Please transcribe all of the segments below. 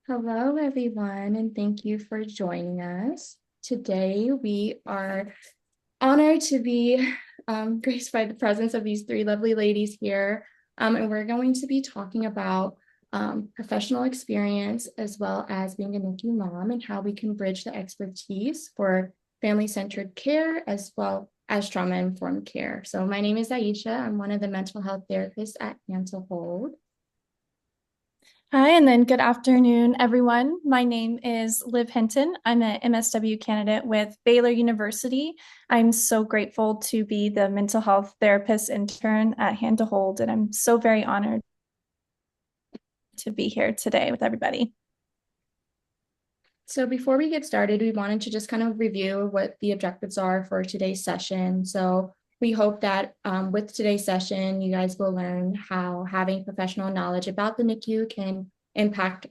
Hello, everyone, and thank you for joining us. Today, we are honored to be graced by the presence of these three lovely ladies here. And we're going to be talking about professional experience as well as being a NICU mom and how we can bridge the expertise for family-centered care as well as trauma-informed care. So my name is Ayesha. I'm one of the mental health therapists at Hold. Hi, and then good afternoon, everyone. My name is Liv Hinton. I'm an MSW candidate with Baylor University. I'm so grateful to be the mental health therapist intern at Hand to Hold, and I'm so very honored to be here today with everybody. So before we get started, we wanted to just kind of review what the objectives are for today's session. So we hope that with today's session, you guys will learn how having professional knowledge about the NICU can impact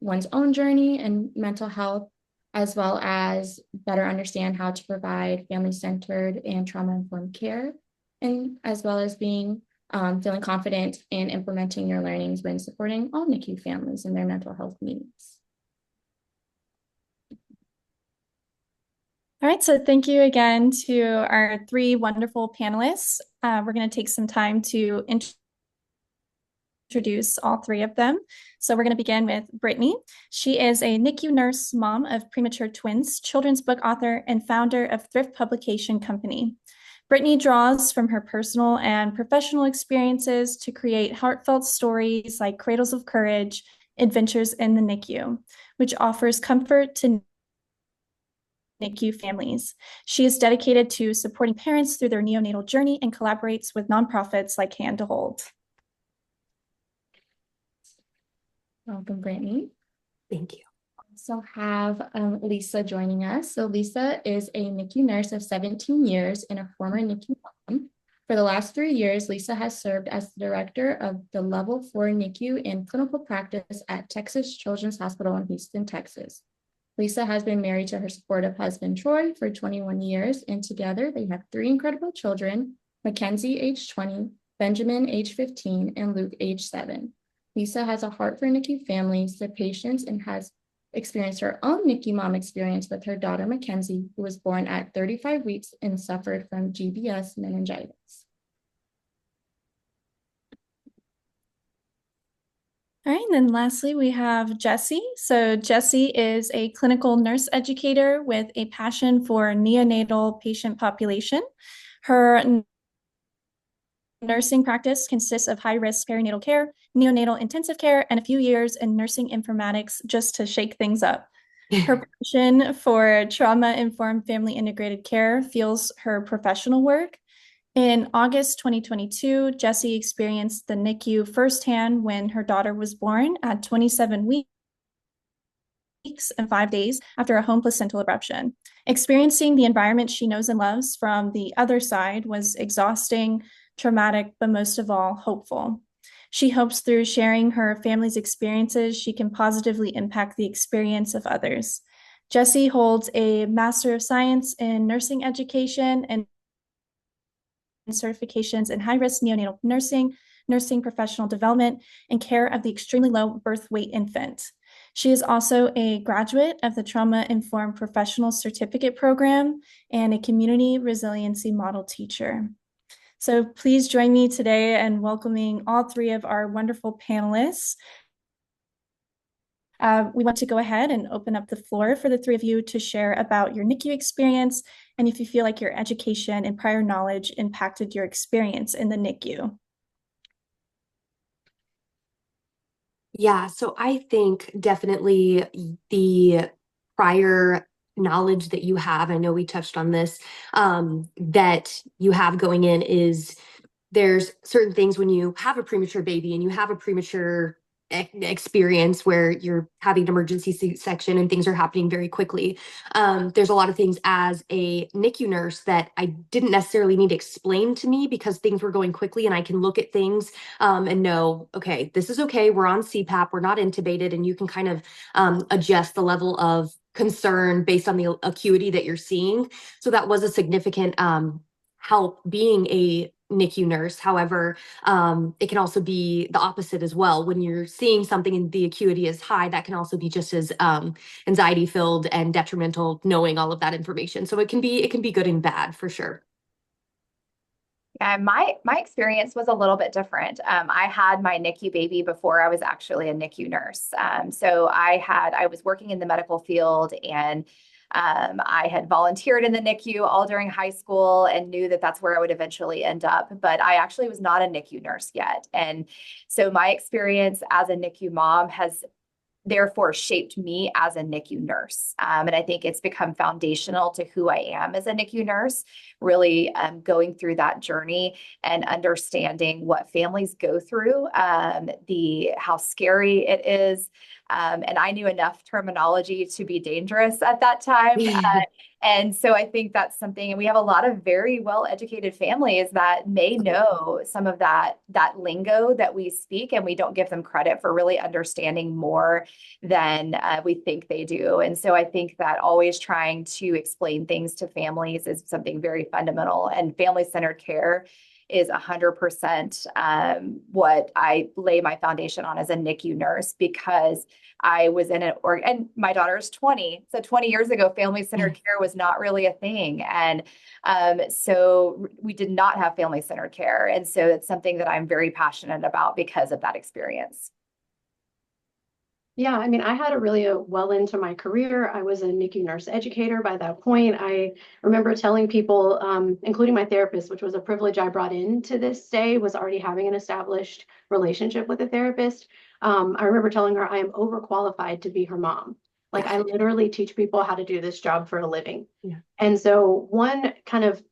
one's own journey and mental health, as well as better understand how to provide family-centered and trauma-informed care, and as well as being feeling confident in implementing your learnings when supporting all NICU families and their mental health needs. All right, so thank you again to our three wonderful panelists. We're going to take some time to introduce all three of them. So we're going to begin with Brittney. She is a NICU nurse, mom of premature twins, children's book author, and founder of Thrift Publication Company. Brittney draws from her personal and professional experiences to create heartfelt stories like Cradles of Courage, Adventures in the NICU, which offers comfort to NICU families. She is dedicated to supporting parents through their neonatal journey and collaborates with nonprofits like Hand to Hold. Welcome, Brittney. Thank you. Also have Lisa joining us. So Lisa is a NICU nurse of 17 years and a former NICU mom. For the last 3 years, Lisa has served as the director of the Level 4 NICU and clinical practice at Texas Children's Hospital in Houston, Texas. Lisa has been married to her supportive husband, Troy, for 21 years, and together they have 3 incredible children, Mackenzie, age 20, Benjamin, age 15, and Luke, age 7. Lisa has a heart for NICU families, their patients, and has experienced her own NICU mom experience with her daughter, Mackenzie, who was born at 35 weeks and suffered from GBS meningitis. All right, and then lastly, we have Jessi. So Jessi is a clinical nurse educator with a passion for neonatal patient population. Her nursing practice consists of high-risk perinatal care, neonatal intensive care, and a few years in nursing informatics just to shake things up. Her passion for trauma-informed family integrated care fuels her professional work. In August 2022, Jessi experienced the NICU firsthand when her daughter was born at 27 weeks and 5 days after a home placental abruption. Experiencing the environment she knows and loves from the other side was exhausting, traumatic, but most of all, hopeful. She hopes through sharing her family's experiences, she can positively impact the experience of others. Jessi holds a Master of Science in Nursing Education and certifications in high-risk neonatal nursing, nursing professional development, and care of the extremely low birth weight infant. She is also a graduate of the Trauma-Informed Professional Certificate Program and a community resiliency model teacher. So please join me today in welcoming all three of our wonderful panelists. We want to go ahead and open up the floor for the three of you to share about your NICU experience and if you feel like your education and prior knowledge impacted your experience in the NICU. Yeah, so I think definitely the prior knowledge that you have, I know we touched on this, that you have going in is there's certain things when you have a premature baby and you have a premature experience where you're having an emergency C-section and things are happening very quickly. There's a lot of things as a NICU nurse that I didn't necessarily need explained to me because things were going quickly and I can look at things and know, okay, this is okay. We're on CPAP. We're not intubated. And you can kind of adjust the level of concern based on the acuity that you're seeing. So that was a significant help being a NICU nurse. However, it can also be the opposite as well. When you're seeing something and the acuity is high, that can also be just as anxiety filled and detrimental, knowing all of that information. So it can be good and bad for sure. Yeah, my experience was a little bit different. I had my NICU baby before I was actually a NICU nurse. So I was working in the medical field, and I had volunteered in the NICU all during high school and knew that that's where I would eventually end up. But I actually was not a NICU nurse yet. And so my experience as a NICU mom has therefore shaped me as a NICU nurse. And I think it's become foundational to who I am as a NICU nurse, really going through that journey and understanding what families go through, how scary it is. And I knew enough terminology to be dangerous at that time. And so I think that's something, and we have a lot of very well-educated families that may know some of that lingo that we speak, and we don't give them credit for really understanding more than we think they do. And so I think that always trying to explain things to families is something very fundamental, and family-centered care is 100% what I lay my foundation on as a NICU nurse, because I was in and my daughter's 20. So 20 years ago, family-centered care was not really a thing. And so we did not have family-centered care. And so it's something that I'm very passionate about because of that experience. Yeah, I mean, I had a really well into my career. I was a NICU nurse educator by that point. I remember telling people, including my therapist, which was a privilege I brought into this day, was already having an established relationship with a therapist. I remember telling her I am overqualified to be her mom. Like, I literally teach people how to do this job for a living. Yeah. And so one kind of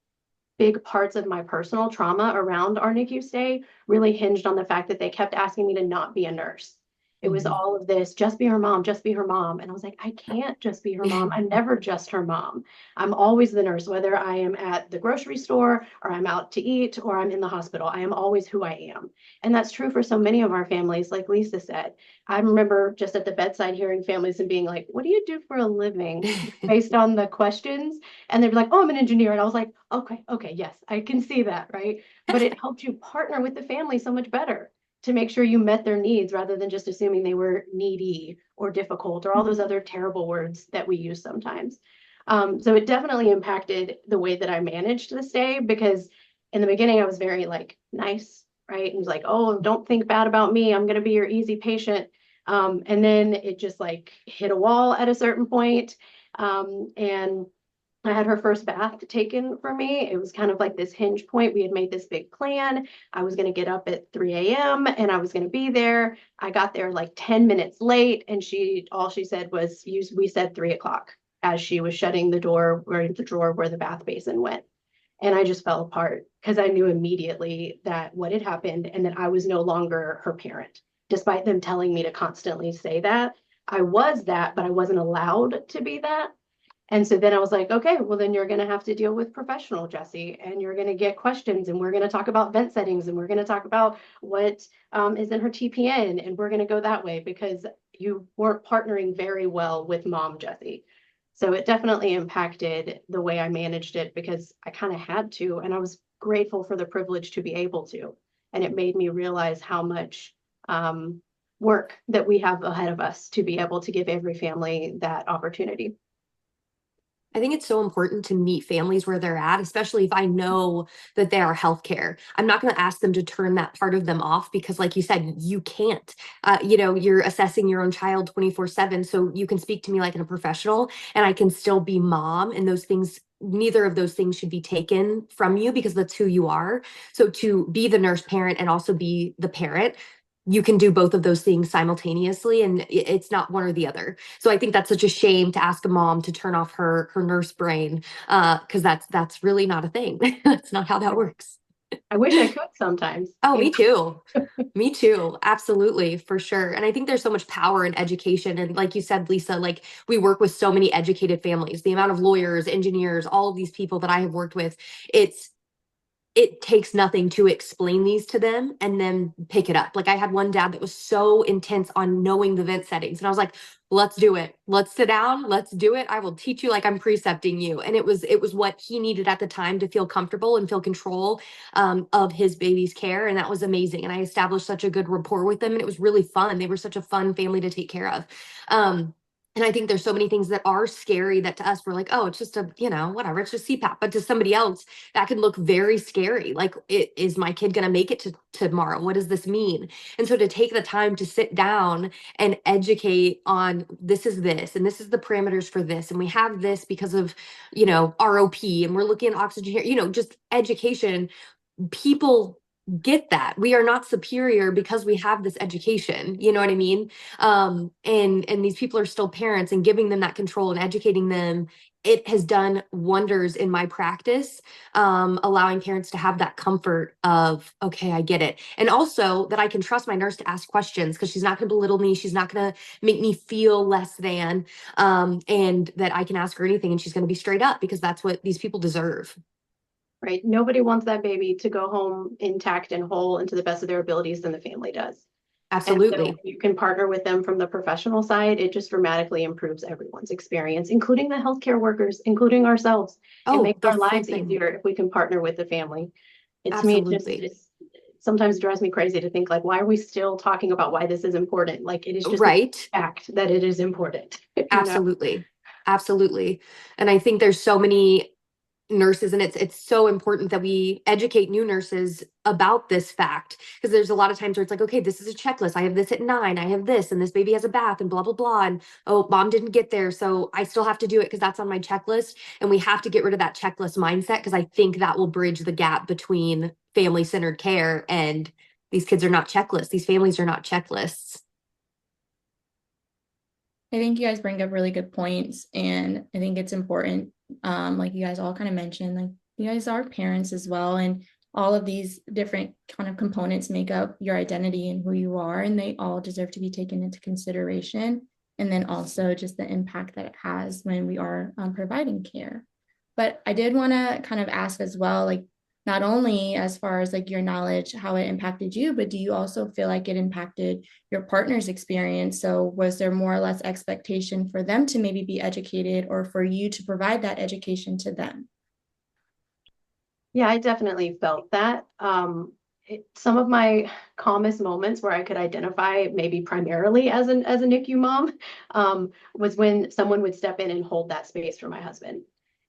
big parts of my personal trauma around our NICU stay really hinged on the fact that they kept asking me to not be a nurse. It was all of this, just be her mom, just be her mom. And I was like, I can't just be her mom. I'm never just her mom. I'm always the nurse, whether I am at the grocery store or I'm out to eat or I'm in the hospital. I am always who I am. And that's true for so many of our families, like Lisa said. I remember just at the bedside hearing families and being like, what do you do for a living? Based on the questions. And they'd be like, oh, I'm an engineer. And I was like, okay, yes, I can see that, right? But it helped you partner with the family so much better to make sure you met their needs rather than just assuming they were needy or difficult or all those other terrible words that we use sometimes. So it definitely impacted the way that I managed this day, because in the beginning I was very like nice, right? And was like, oh, don't think bad about me. I'm going to be your easy patient. And then it just like hit a wall at a certain point. And I had her first bath taken for me. It was kind of like this hinge point. We had made this big plan. I was going to get up at 3 a.m. and I was going to be there. I got there like 10 minutes late, and all she said was, we said 3 o'clock, as she was shutting the door where the drawer where the bath basin went. And I just fell apart because I knew immediately that what had happened and that I was no longer her parent, despite them telling me to constantly say that. I was that, but I wasn't allowed to be that. And so then I was like, okay, well, then you're going to have to deal with professional Jessi, and you're going to get questions, and we're going to talk about vent settings, and we're going to talk about what is in her TPN, and we're going to go that way because you weren't partnering very well with mom Jessi. So it definitely impacted the way I managed it because I kind of had to, and I was grateful for the privilege to be able to. And it made me realize how much work that we have ahead of us to be able to give every family that opportunity. I think it's so important to meet families where they're at, especially if I know that they are healthcare. I'm not going to ask them to turn that part of them off because, like you said, you can't. You're assessing your own child 24/7. So you can speak to me like a professional, and I can still be mom. And those things, neither of those things should be taken from you because that's who you are. So to be the nurse parent and also be the parent, you can do both of those things simultaneously, and it's not one or the other. So I think that's such a shame to ask a mom to turn off her nurse brain, because that's really not a thing. That's not how that works. I wish I could sometimes. Oh, me too. Me too. Absolutely, for sure. And I think there's so much power in education. And like you said, Lisa, like we work with so many educated families, the amount of lawyers, engineers, all of these people that I have worked with, it's it takes nothing to explain these to them and then pick it up. Like I had one dad that was so intense on knowing the vent settings. And I was like, let's do it. Let's sit down. Let's do it. I will teach you like I'm precepting you. And it was what he needed at the time to feel comfortable and feel control of his baby's care. And that was amazing. And I established such a good rapport with them. And it was really fun. They were such a fun family to take care of. And I think there's so many things that are scary that to us, we're like, oh, it's just a, whatever, it's just CPAP. But to somebody else, that can look very scary. Like, is my kid going to make it to tomorrow? What does this mean? And so to take the time to sit down and educate on this is this, and this is the parameters for this. And we have this because of, ROP, and we're looking at oxygen here, just education. People get that we are not superior because we have this education, you know what I mean? And these people are still parents, and giving them that control and educating them, it has done wonders in my practice, allowing parents to have that comfort of, okay, I get it. And also that I can trust my nurse to ask questions, because she's not going to belittle me. She's not going to make me feel less than, and that I can ask her anything and she's going to be straight up, because that's what these people deserve. Right. Nobody wants that baby to go home intact and whole and to the best of their abilities than the family does. Absolutely. And so you can partner with them from the professional side. It just dramatically improves everyone's experience, including the healthcare workers, including ourselves. It makes our lives easier if we can partner with the family. To me, it sometimes drives me crazy to think, like, why are we still talking about why this is important? Like, it is just a fact that it is important. Absolutely. Absolutely. And I think there's so many nurses, and it's so important that we educate new nurses about this fact, because there's a lot of times where it's like, okay, this is a checklist. I have this at 9, I have this, and this baby has a bath and blah, blah, blah. And oh, mom didn't get there, so I still have to do it because that's on my checklist. And we have to get rid of that checklist mindset, because I think that will bridge the gap between family-centered care and these kids are not checklists. These families are not checklists. I think you guys bring up really good points, and I think it's important, like you guys all kind of mentioned, like you guys are parents as well, and all of these different kind of components make up your identity and who you are, and they all deserve to be taken into consideration. And then also just the impact that it has when we are providing care. But I did want to kind of ask as well, like, not only as far as like your knowledge, how it impacted you, but do you also feel like it impacted your partner's experience? So was there more or less expectation for them to maybe be educated, or for you to provide that education to them? Yeah, I definitely felt that. Some of my calmest moments where I could identify maybe primarily as a NICU mom was when someone would step in and hold that space for my husband.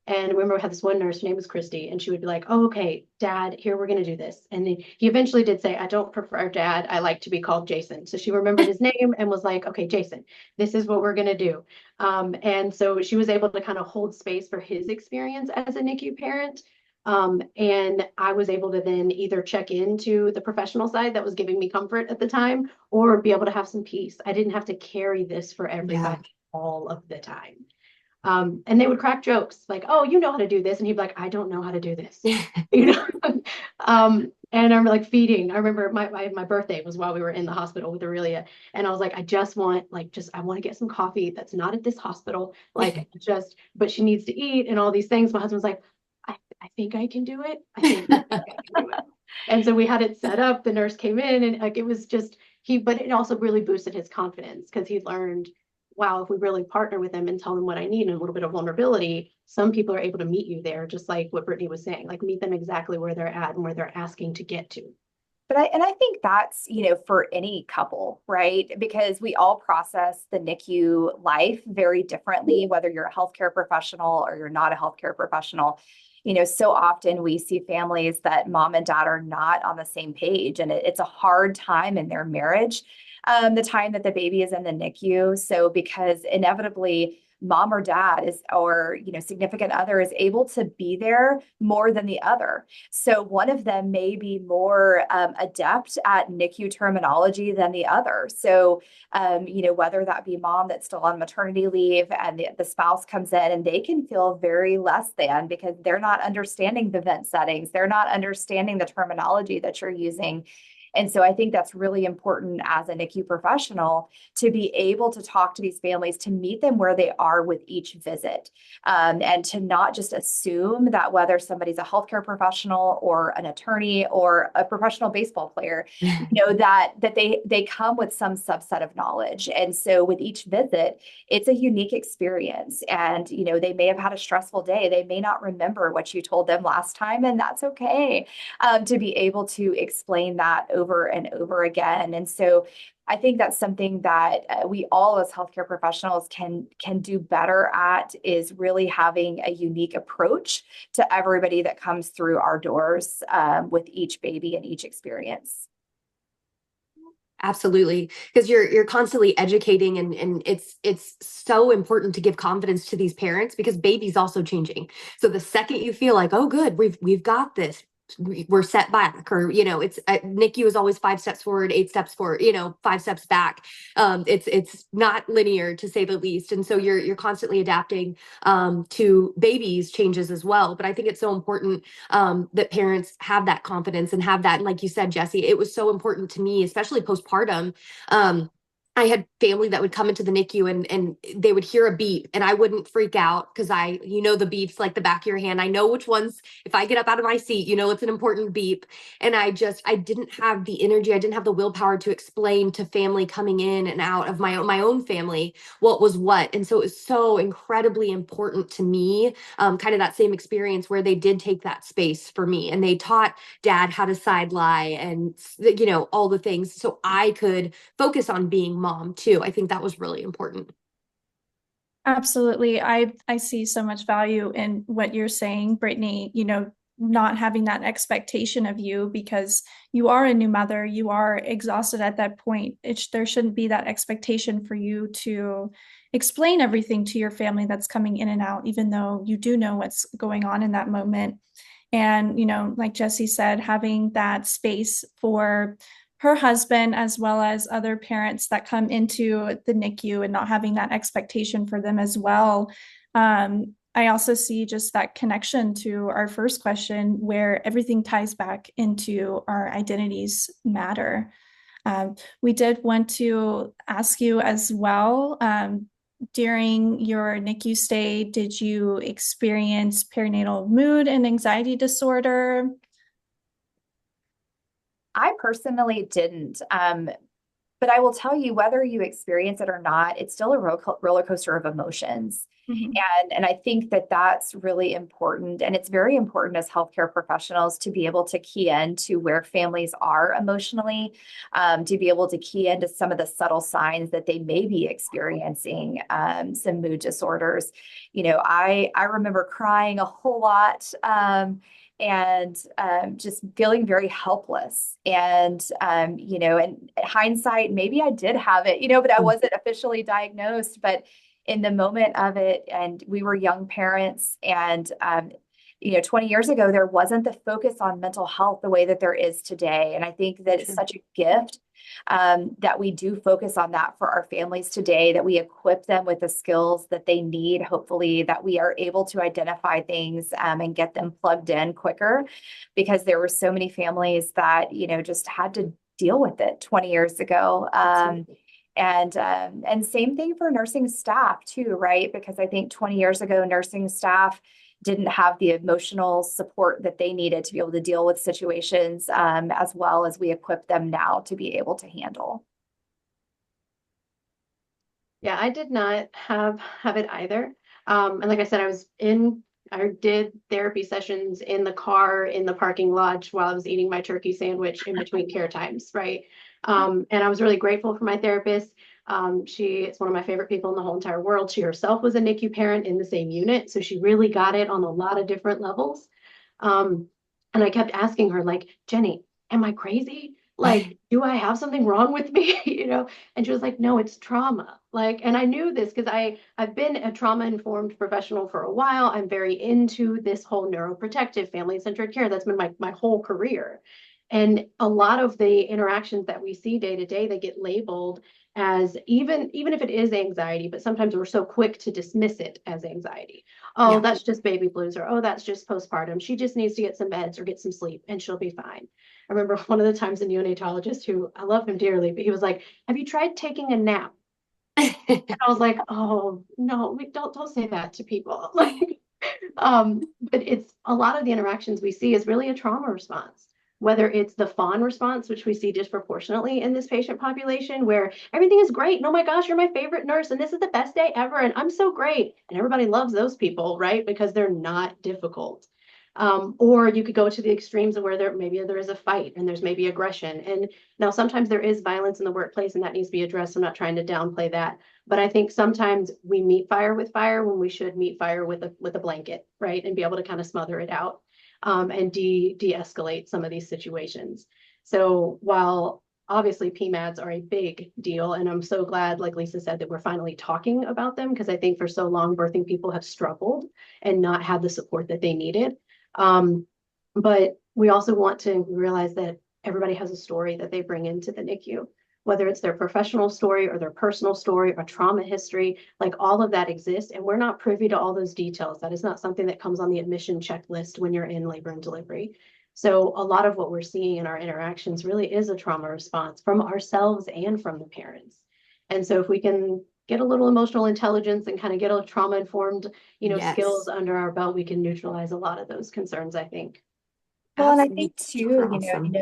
And I remember we had this one nurse, her name was Christy, and she would be like, oh, okay, Dad, here, we're going to do this. And then he eventually did say, I don't prefer Dad. I like to be called Jason. So she remembered his name and was like, okay, Jason, this is what we're going to do. And so she was able to kind of hold space for his experience as a NICU parent. And I was able to then either check into the professional side that was giving me comfort at the time, or be able to have some peace. I didn't have to carry this for everybody all of the time. And they would crack jokes like, oh, you know how to do this. And he'd be like, I don't know how to do this. And I'm like feeding. I remember my birthday was while we were in the hospital with Aurelia. And I was like, I want to get some coffee that's not at this hospital. But she needs to eat and all these things. My husband's like, I think I can do it. I think I can do it. And so we had it set up. The nurse came in, and like, it was just but it also really boosted his confidence, because he learned, wow, if we really partner with them and tell them what I need and a little bit of vulnerability, some people are able to meet you there, just like what Brittney was saying, like meet them exactly where they're at and where they're asking to get to. But I think that's, for any couple, right? Because we all process the NICU life very differently, whether you're a healthcare professional or you're not a healthcare professional. So often we see families that mom and dad are not on the same page, and it's a hard time in their marriage, the time that the baby is in the NICU. So because inevitably mom or dad or significant other is able to be there more than the other. So one of them may be more adept at NICU terminology than the other. So, whether that be mom that's still on maternity leave and the spouse comes in, and they can feel very less than because they're not understanding the vent settings. They're not understanding the terminology that you're using. And so I think that's really important as a NICU professional to be able to talk to these families, to meet them where they are with each visit, and to not just assume that whether somebody's a healthcare professional or an attorney or a professional baseball player, that they come with some subset of knowledge. And so with each visit, it's a unique experience. And, they may have had a stressful day. They may not remember what you told them last time, and that's okay, to be able to explain that over and over again. And so I think that's something that we all as healthcare professionals can do better at, is really having a unique approach to everybody that comes through our doors, with each baby and each experience. Absolutely. Because you're constantly educating, and it's so important to give confidence to these parents, because baby's also changing. So the second you feel like, oh, good, we've got this, we're set back, or it's NICU is always 5 steps forward, 8 steps forward, 5 steps back. It's not linear, to say the least, and so you're constantly adapting to babies' changes as well. But I think it's so important that parents have that confidence and have that. And like you said, Jessi, it was so important to me, especially postpartum. I had family that would come into the NICU, and they would hear a beep, and I wouldn't freak out, because the beeps like the back of your hand. I know which ones, if I get up out of my seat, it's an important beep. And I didn't have the energy. I didn't have the willpower to explain to family coming in and out of my own family what was what. And so it was so incredibly important to me, kind of that same experience where they did take that space for me, and they taught Dad how to side lie, and, all the things, so I could focus on being mom too. I think that was really important. Absolutely. I see so much value in what you're saying, Brittney, not having that expectation of you, because you are a new mother, you are exhausted at that point. There shouldn't be that expectation for you to explain everything to your family that's coming in and out, even though you do know what's going on in that moment. And, like Jessi said, having that space for her husband, as well as other parents that come into the NICU, and not having that expectation for them as well. I also see just that connection to our first question, where everything ties back into our identities matter. We did want to ask you as well, during your NICU stay, did you experience perinatal mood and anxiety disorder? I personally didn't. But I will tell you, whether you experience it or not, it's still a roller coaster of emotions. Mm-hmm. And I think that that's really important. And it's very important as healthcare professionals to be able to key into where families are emotionally, to be able to key into some of the subtle signs that they may be experiencing, some mood disorders. I remember crying a whole lot, and just feeling very helpless. And, in hindsight, maybe I did have it, but I wasn't officially diagnosed. But in the moment of it, and we were young parents, and 20 years ago, there wasn't the focus on mental health the way that there is today. And I think that it's such a gift, that we do focus on that for our families today, that we equip them with the skills that they need, hopefully, that we are able to identify things, and get them plugged in quicker, because there were so many families that, just had to deal with it 20 years ago. And same thing for nursing staff too, right? Because I think 20 years ago, nursing staff didn't have the emotional support that they needed to be able to deal with situations, as well as we equip them now to be able to handle. Yeah, I did not have it either. And like I said, I did therapy sessions in the car, in the parking lot, while I was eating my turkey sandwich in between care times, right? And I was really grateful for my therapist. It's one of my favorite people in the whole entire world. She herself was a NICU parent in the same unit, so she really got it on a lot of different levels. And I kept asking her, like, Jenny, am I crazy? Like, do I have something wrong with me? And she was like, no, it's trauma. Like, and I knew this because I've been a trauma-informed professional for a while. I'm very into this whole neuroprotective, family-centered care. That's been my whole career. And a lot of the interactions that we see day to day, they get labeled as, even if it is anxiety, but sometimes we're so quick to dismiss it as anxiety. Oh, that's just baby blues, or oh, that's just postpartum. She just needs to get some meds or get some sleep and she'll be fine. I remember one of the times a neonatologist, who I love him dearly, but he was like, "Have you tried taking a nap?" And I was like, "Oh no, we don't say that to people." Like, but it's a lot of the interactions we see is really a trauma response, whether it's the fawn response, which we see disproportionately in this patient population, where everything is great. And, oh my gosh, you're my favorite nurse, and this is the best day ever, and I'm so great. And everybody loves those people, right? Because they're not difficult. Or you could go to the extremes of where there is a fight and there's maybe aggression. And now sometimes there is violence in the workplace and that needs to be addressed. I'm not trying to downplay that. But I think sometimes we meet fire with fire when we should meet fire with a blanket, right? And be able to kind of smother it out, and de-escalate some of these situations. So while obviously PMADs are a big deal, and I'm so glad, like Lisa said, that we're finally talking about them, because I think for so long birthing people have struggled and not had the support that they needed. But we also want to realize that everybody has a story that they bring into the NICU, whether it's their professional story or their personal story or trauma history, like all of that exists. And we're not privy to all those details. That is not something that comes on the admission checklist when you're in labor and delivery. So a lot of what we're seeing in our interactions really is a trauma response from ourselves and from the parents. And so if we can get a little emotional intelligence and kind of get a trauma informed, Yes. skills under our belt, we can neutralize a lot of those concerns, I think. Well, and I think too, Awesome.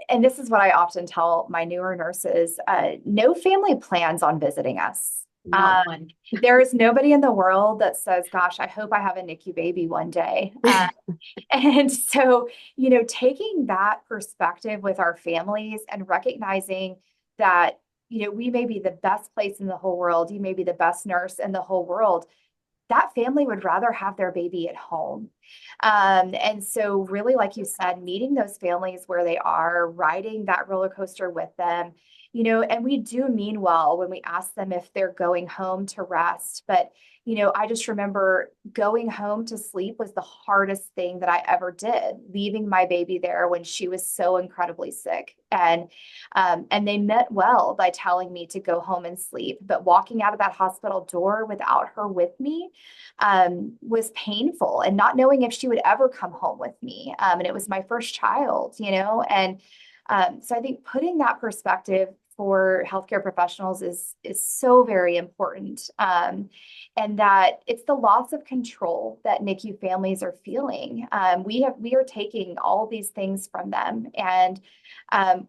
and this is what I often tell my newer nurses, no family plans on visiting us. Not one. There is nobody in the world that says, gosh, I hope I have a NICU baby one day. And so, taking that perspective with our families and recognizing that, we may be the best place in the whole world. You may be the best nurse in the whole world. That family would rather have their baby at home. And so really, like you said, meeting those families where they are, riding that roller coaster with them, and we do mean well when we ask them if they're going home to rest. But, I just remember going home to sleep was the hardest thing that I ever did, leaving my baby there when she was so incredibly sick. And they meant well by telling me to go home and sleep. But walking out of that hospital door without her with me was painful, and not knowing if she would ever come home with me. And it was my first child, and so I think putting that perspective for healthcare professionals is so very important. And that it's the loss of control that NICU families are feeling. We are taking all these things from them. And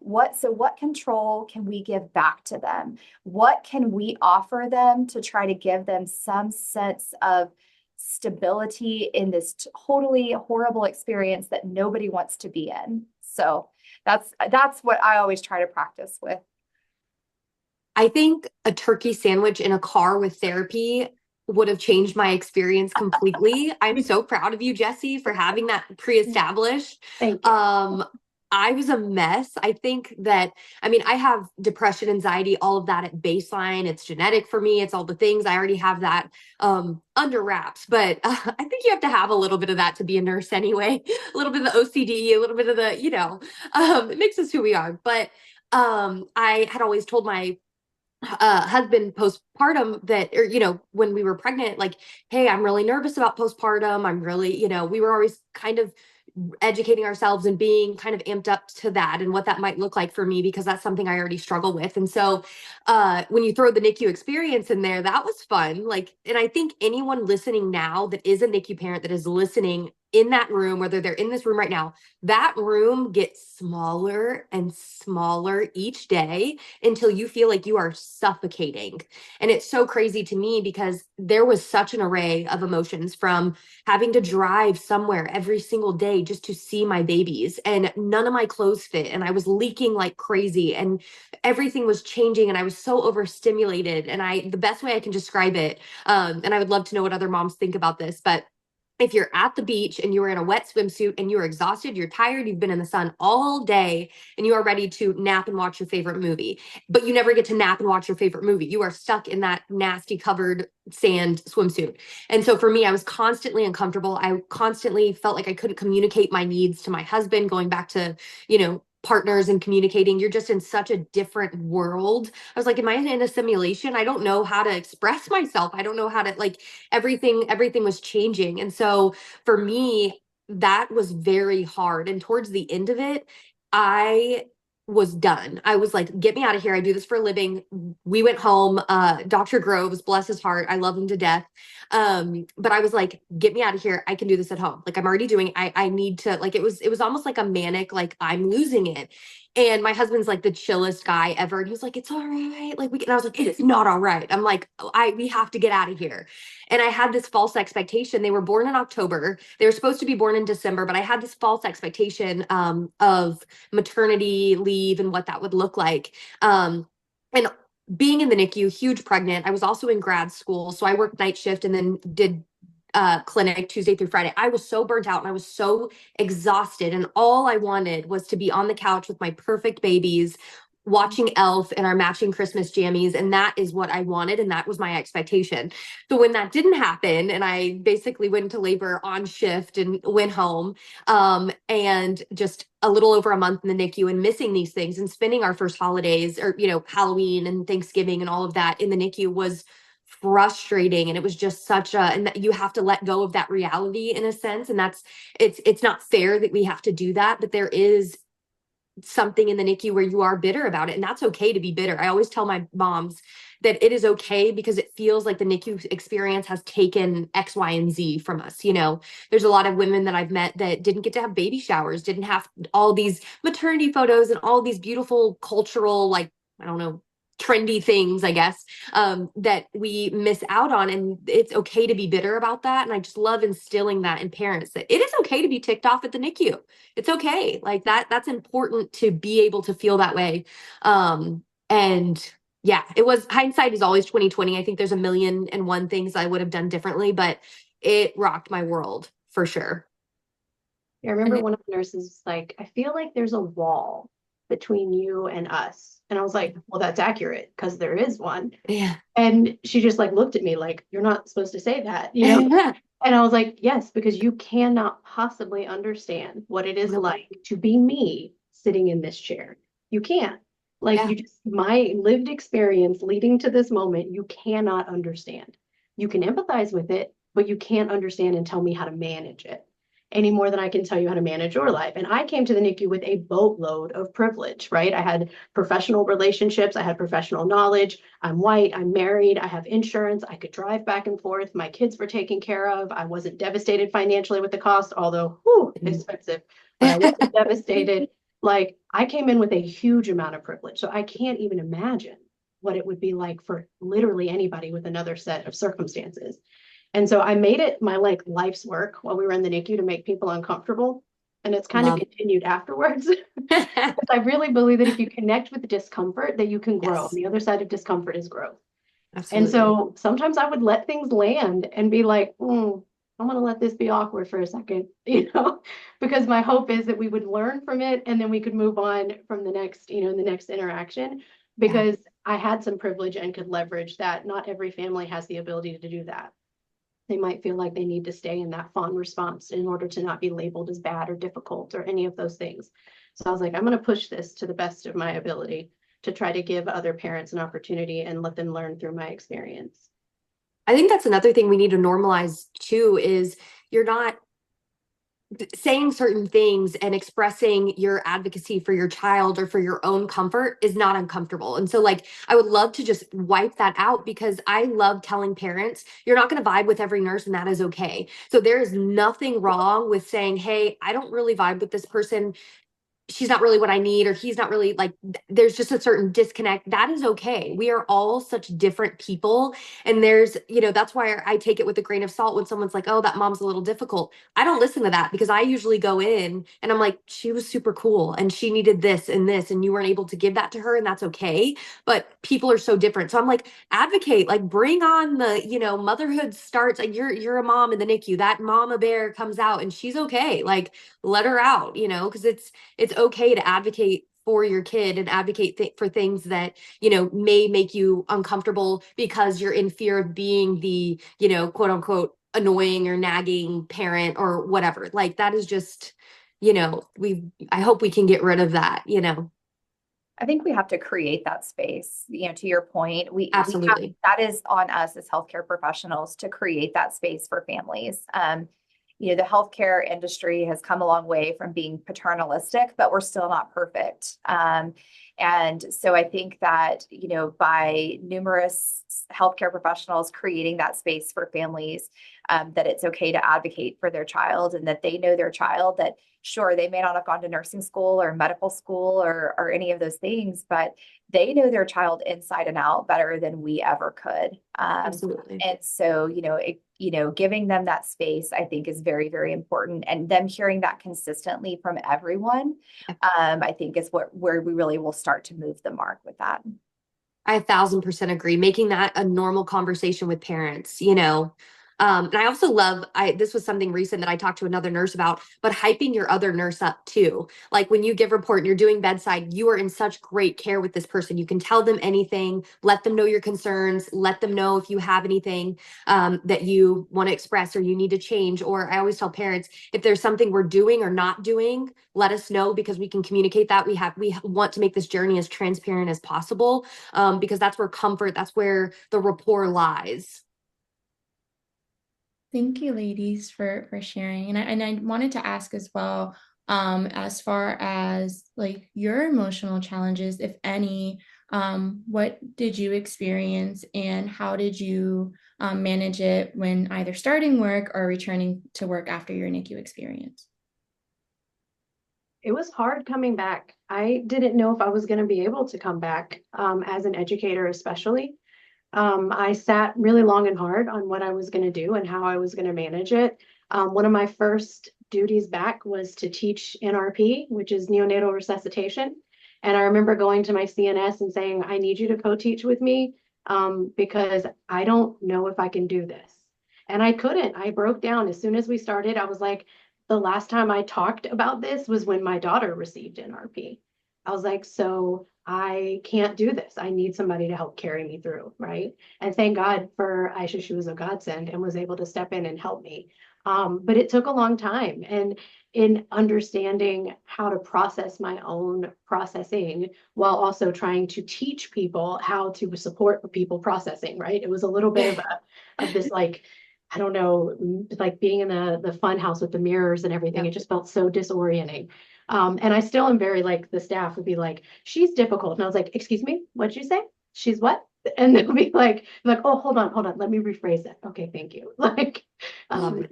what control can we give back to them? What can we offer them to try to give them some sense of stability in this totally horrible experience that nobody wants to be in? So that's what I always try to practice with. I think a turkey sandwich in a car with therapy would have changed my experience completely. I'm so proud of you, Jessi, for having that pre-established. Thank you. I was a mess. I think that, I have depression, anxiety, all of that at baseline. It's genetic for me. It's all the things. I already have that under wraps. But I think you have to have a little bit of that to be a nurse anyway. A little bit of the OCD, a little bit of the, it makes us who we are. But I had always told my husband postpartum that, or, when we were pregnant, like, hey, I'm really nervous about postpartum. I'm really, we were always kind of educating ourselves and being kind of amped up to that and what that might look like for me, because that's something I already struggle with. And so when you throw the NICU experience in there, that was fun. Like, and I think anyone listening now that is a NICU parent that is listening in that room, whether they're in this room right now, that room gets smaller and smaller each day until you feel like you are suffocating. And it's so crazy to me because there was such an array of emotions, from having to drive somewhere every single day just to see my babies, and none of my clothes fit, and I was leaking like crazy, and everything was changing, and I was so overstimulated. And the best way I can describe it, and I would love to know what other moms think about this, but if you're at the beach and you're in a wet swimsuit and you're exhausted, you're tired, you've been in the sun all day, and you are ready to nap and watch your favorite movie, but you never get to nap and watch your favorite movie. You are stuck in that nasty covered sand swimsuit. And so for me, I was constantly uncomfortable. I constantly felt like I couldn't communicate my needs to my husband, going back to, partners and communicating. You're just in such a different world. I was like, am I in a simulation? I don't know how to express myself. I don't know how to, like, everything was changing. And so for me, that was very hard. And towards the end of it, I was done. I was like, get me out of here. I do this for a living. We went home. Dr. Groves, bless his heart. I love him to death. But I was like, get me out of here. I can do this at home. Like I'm already doing, I need to, like, it was almost like a manic, like I'm losing it. And my husband's like the chillest guy ever. And he was like, it's all right. Like and I was like, it is not all right. I'm like, we have to get out of here. And I had this false expectation. They were born in October. They were supposed to be born in December, but I had this false expectation of maternity leave and what that would look like. And being in the NICU, huge pregnant. I was also in grad school. So I worked night shift and then did clinic Tuesday through Friday. I was so burnt out and I was so exhausted. And all I wanted was to be on the couch with my perfect babies, watching Elf and our matching Christmas jammies. And that is what I wanted. And that was my expectation. So when that didn't happen, and I basically went into labor on shift and went home, and just a little over a month in the NICU and missing these things and spending our first holidays or, Halloween and Thanksgiving and all of that in the NICU was frustrating. And it was just and you have to let go of that reality in a sense. And it's not fair that we have to do that, but there is something in the NICU where you are bitter about it. And that's okay to be bitter. I always tell my moms that it is okay because it feels like the NICU experience has taken X, Y, and Z from us. There's a lot of women that I've met that didn't get to have baby showers, didn't have all these maternity photos and all these beautiful cultural, like, I don't know, trendy things, I guess, that we miss out on. And it's okay to be bitter about that. And I just love instilling that in parents that it is okay to be ticked off at the NICU. It's okay. Like that's important to be able to feel that way. And yeah, it was, hindsight is always 2020. I think there's a million and one things I would have done differently, but it rocked my world for sure. Yeah, I remember one of the nurses was like, I feel like there's a wall between you and us. And I was like, well, that's accurate because there is one. Yeah. And she just like looked at me like, you're not supposed to say that, you know? And I was like, yes, because you cannot possibly understand what it is like to be me sitting in this chair. You can't. Like my lived experience leading to this moment, you cannot understand. You can empathize with it, but you can't understand and tell me how to manage it any more than I can tell you how to manage your life. And I came to the NICU with a boatload of privilege, right? I had professional relationships. I had professional knowledge. I'm white. I'm married. I have insurance. I could drive back and forth. My kids were taken care of. I wasn't devastated financially with the cost, although expensive, but I wasn't devastated. Like I came in with a huge amount of privilege. So I can't even imagine what it would be like for literally anybody with another set of circumstances. And so I made it my like life's work while we were in the NICU to make people uncomfortable. And it's kind of continued afterwards. I really believe that if you connect with the discomfort, that you can grow. Yes. And the other side of discomfort is growth. Absolutely. And so sometimes I would let things land and be like, I'm going to let this be awkward for a second, because my hope is that we would learn from it and then we could move on from the next, in the next interaction, because I had some privilege and could leverage that. Not every family has the ability to do that. They might feel like they need to stay in that fawn response in order to not be labeled as bad or difficult or any of those things. So I was like, I'm going to push this to the best of my ability to try to give other parents an opportunity and let them learn through my experience. I think that's another thing we need to normalize too, is you're not saying certain things and expressing your advocacy for your child or for your own comfort is not uncomfortable. And so like, I would love to just wipe that out, because I love telling parents, you're not going to vibe with every nurse and that is okay. So there is nothing wrong with saying, hey, I don't really vibe with this person. She's not really what I need, or he's not really, like, there's just a certain disconnect. That is okay. We are all such different people. And there's, that's why I take it with a grain of salt when someone's like, oh, that mom's a little difficult. I don't listen to that, because I usually go in and I'm like, she was super cool and she needed this and this, and you weren't able to give that to her, and that's okay. But people are so different. So I'm like, advocate, like bring on the, motherhood starts. Like you're a mom in the NICU, that mama bear comes out and she's okay. Like let her out, because it's okay to advocate for your kid and advocate for things that, may make you uncomfortable because you're in fear of being the, quote unquote, annoying or nagging parent or whatever. Like that is just, I hope we can get rid of that, I think we have to create that space, to your point, Absolutely. That is on us as healthcare professionals to create that space for families. the healthcare industry has come a long way from being paternalistic, but we're still not perfect. And so I think that, by numerous healthcare professionals creating that space for families, that it's okay to advocate for their child, and that they know their child, that sure, they may not have gone to nursing school or medical school or any of those things, but they know their child inside and out better than we ever could. Absolutely. And so, giving them that space, I think, is very, very important. And them hearing that consistently from everyone, I think is where we really will start to move the mark with that. I 1,000% agree. Making that a normal conversation with parents, and I also love, this was something recent that I talked to another nurse about, but hyping your other nurse up too. Like when you give report and you're doing bedside, you are in such great care with this person. You can tell them anything, let them know your concerns, let them know if you have anything that you want to express or you need to change. Or I always tell parents, if there's something we're doing or not doing, let us know, because we can communicate that. We want to make this journey as transparent as possible, because that's where comfort, that's where the rapport lies. Thank you, ladies, for sharing. And I wanted to ask as well, as far as like your emotional challenges, if any, what did you experience and how did you manage it when either starting work or returning to work after your NICU experience? It was hard coming back. I didn't know if I was going to be able to come back as an educator, especially. I sat really long and hard on what I was going to do and how I was going to manage it. One of my first duties back was to teach NRP, which is neonatal resuscitation. And I remember going to my CNS and saying, I need you to co-teach with me because I don't know if I can do this. And I couldn't. I broke down. As soon as we started, I was like, the last time I talked about this was when my daughter received NRP. I was like, so I can't do this. I need somebody to help carry me through, right? And thank God for Ayesha. She was a godsend and was able to step in and help me. But it took a long time. And in understanding how to process my own processing while also trying to teach people how to support people processing, right? It was a little bit of this, like, I don't know, like being in the fun house with the mirrors and everything. It just felt so disorienting. And I still am very, like, the staff would be like, she's difficult. And I was like, excuse me, what'd you say? She's what? And they'll be like, oh, hold on, let me rephrase that. Okay, thank you. Like,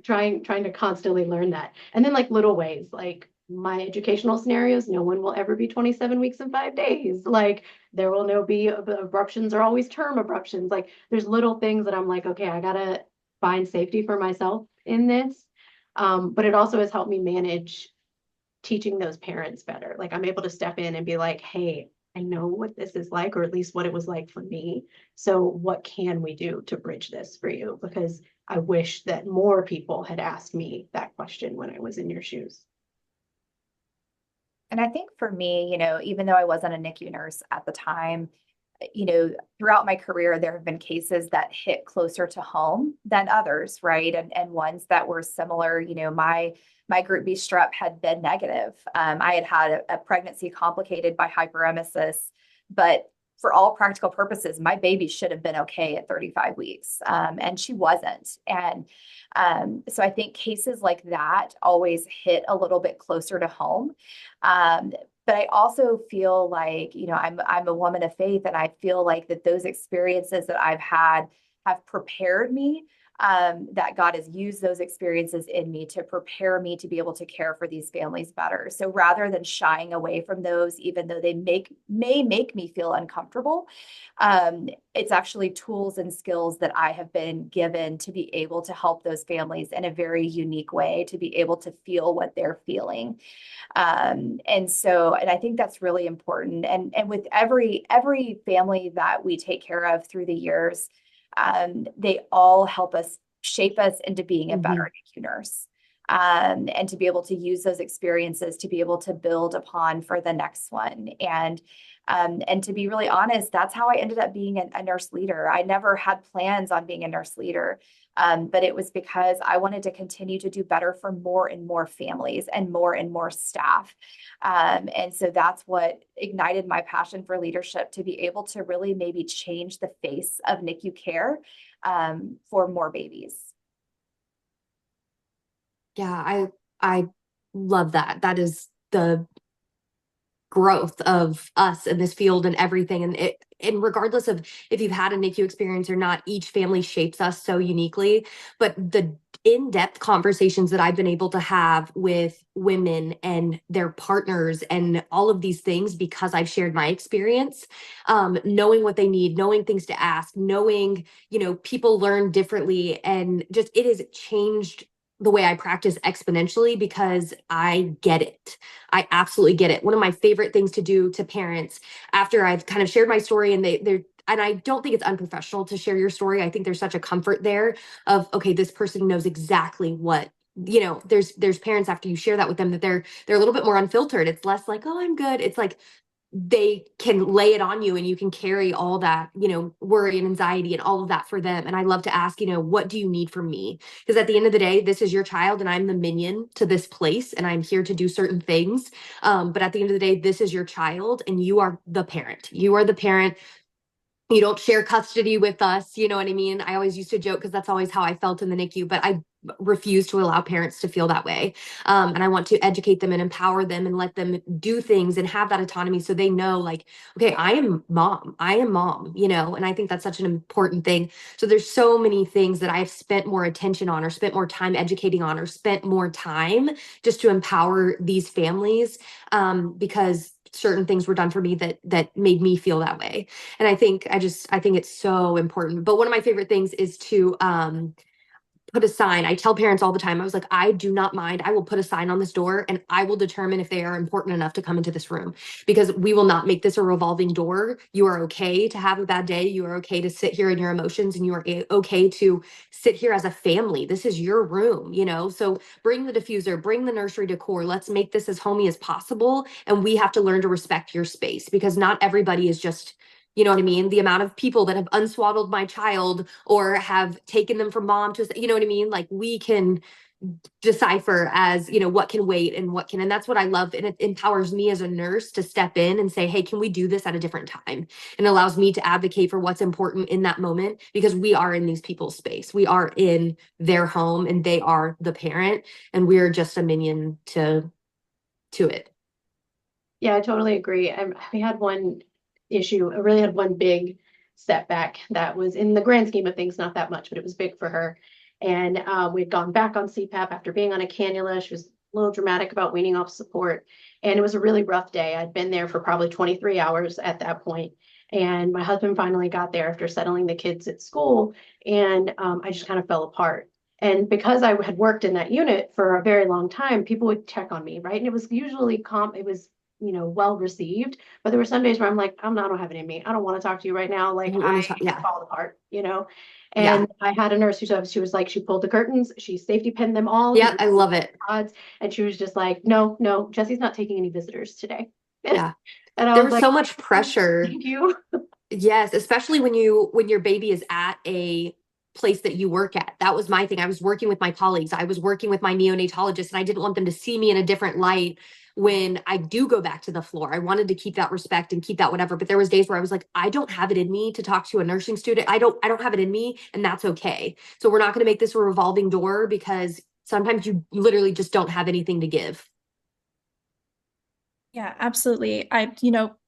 trying to constantly learn that. And then like little ways, like my educational scenarios, no one will ever be 27 weeks and 5 days. Like there will no be abruptions or always term abruptions. Like there's little things that I'm like, okay, I gotta find safety for myself in this. But it also has helped me manage teaching those parents better. Like I'm able to step in and be like, hey, I know what this is like, or at least what it was like for me. So what can we do to bridge this for you? Because I wish that more people had asked me that question when I was in your shoes. And I think for me, even though I wasn't a NICU nurse at the time, throughout my career, there have been cases that hit closer to home than others, right? And ones that were similar. My group B strep had been negative. I had a pregnancy complicated by hyperemesis, but for all practical purposes, my baby should have been okay at 35 weeks, and she wasn't. And so I think cases like that always hit a little bit closer to home. But I also feel like, I'm a woman of faith, and I feel like that those experiences that I've had have prepared me, that God has used those experiences in me to prepare me to be able to care for these families better. So rather than shying away from those, even though they may make me feel uncomfortable, it's actually tools and skills that I have been given to be able to help those families in a very unique way, to be able to feel what they're feeling. And I think that's really important. And with every family that we take care of through the years, they all help us shape us into being a better NICU nurse. And to be able to use those experiences to be able to build upon for the next one. And to be really honest, that's how I ended up being a nurse leader. I never had plans on being a nurse leader, but it was because I wanted to continue to do better for more and more families and more staff. And so that's what ignited my passion for leadership, to be able to really maybe change the face of NICU care for more babies. Yeah, I love that. That is the growth of us in this field and everything. And regardless of if you've had a NICU experience or not, each family shapes us so uniquely. But the in-depth conversations that I've been able to have with women and their partners and all of these things, because I've shared my experience, knowing what they need, knowing things to ask, knowing, people learn differently, and just it has changed the way I practice exponentially because I get it. I absolutely get it. One of my favorite things to do to parents after I've kind of shared my story, and they're and I don't think it's unprofessional to share your story. I think there's such a comfort there of, okay, this person knows exactly what, there's parents after you share that with them that they're a little bit more unfiltered. It's less like, oh, I'm good. It's like they can lay it on you and you can carry all that, worry and anxiety and all of that for them. And I love to ask, what do you need from me? Because at the end of the day, this is your child and I'm the minion to this place and I'm here to do certain things. But at the end of the day, this is your child and you are the parent. You are the parent. You don't share custody with us. You know what I mean? I always used to joke because that's always how I felt in the NICU, but I refuse to allow parents to feel that way. And I want to educate them and empower them and let them do things and have that autonomy so they know, like, okay, I am mom. I am mom, and I think that's such an important thing. So there's so many things that I've spent more attention on or spent more time educating on or spent more time just to empower these families, because certain things were done for me that made me feel that way. And I think it's so important. But one of my favorite things is to put a sign. I tell parents all the time, I was like, I do not mind. I will put a sign on this door and I will determine if they are important enough to come into this room, because we will not make this a revolving door. You are okay to have a bad day. You are okay to sit here in your emotions, and you are okay to sit here as a family. This is your room, So bring the diffuser, bring the nursery decor. Let's make this as homey as possible. And we have to learn to respect your space, because not everybody is just, you know what I mean? The amount of people that have unswaddled my child or have taken them from mom to, you know what I mean? Like, we can decipher as, what can wait and what can, and that's what I love. And it empowers me as a nurse to step in and say, hey, can we do this at a different time? And allows me to advocate for what's important in that moment, because we are in these people's space. We are in their home and they are the parent, and we're just a minion to it. Yeah, I totally agree. We had one issue. I really had one big setback that was, in the grand scheme of things, not that much, but it was big for her. And we'd gone back on CPAP after being on a cannula. She was a little dramatic about weaning off support. And it was a really rough day. I'd been there for probably 23 hours at that point. And my husband finally got there after settling the kids at school. And I just kind of fell apart. And because I had worked in that unit for a very long time, people would check on me, right? And it was usually it was well received. But there were some days where I'm like, I don't have it in me. I don't want to talk to you right now. Like, Yeah. fall apart. Yeah. And I had a nurse she was like, she pulled the curtains, she safety pinned them all. Yeah. I love it. Odds, and she was just like, no, Jessi's not taking any visitors today. Yeah. And I There was was like, so much pressure. thank you. Yes, especially when your baby is at a place that you work at. That was my thing. I was working with my colleagues. I was working with my neonatologist, and I didn't want them to see me in a different light when I do go back to the floor. I wanted to keep that respect and keep that whatever. But there was days where I was like, I don't have it in me to talk to a nursing student. I don't have it in me, and that's okay. So we're not going to make this a revolving door, because sometimes you literally just don't have anything to give. Yeah, absolutely.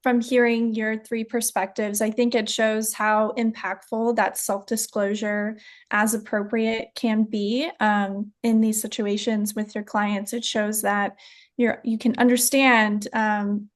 From hearing your three perspectives, I think it shows how impactful that self-disclosure as appropriate can be in these situations with your clients. It shows that you can understand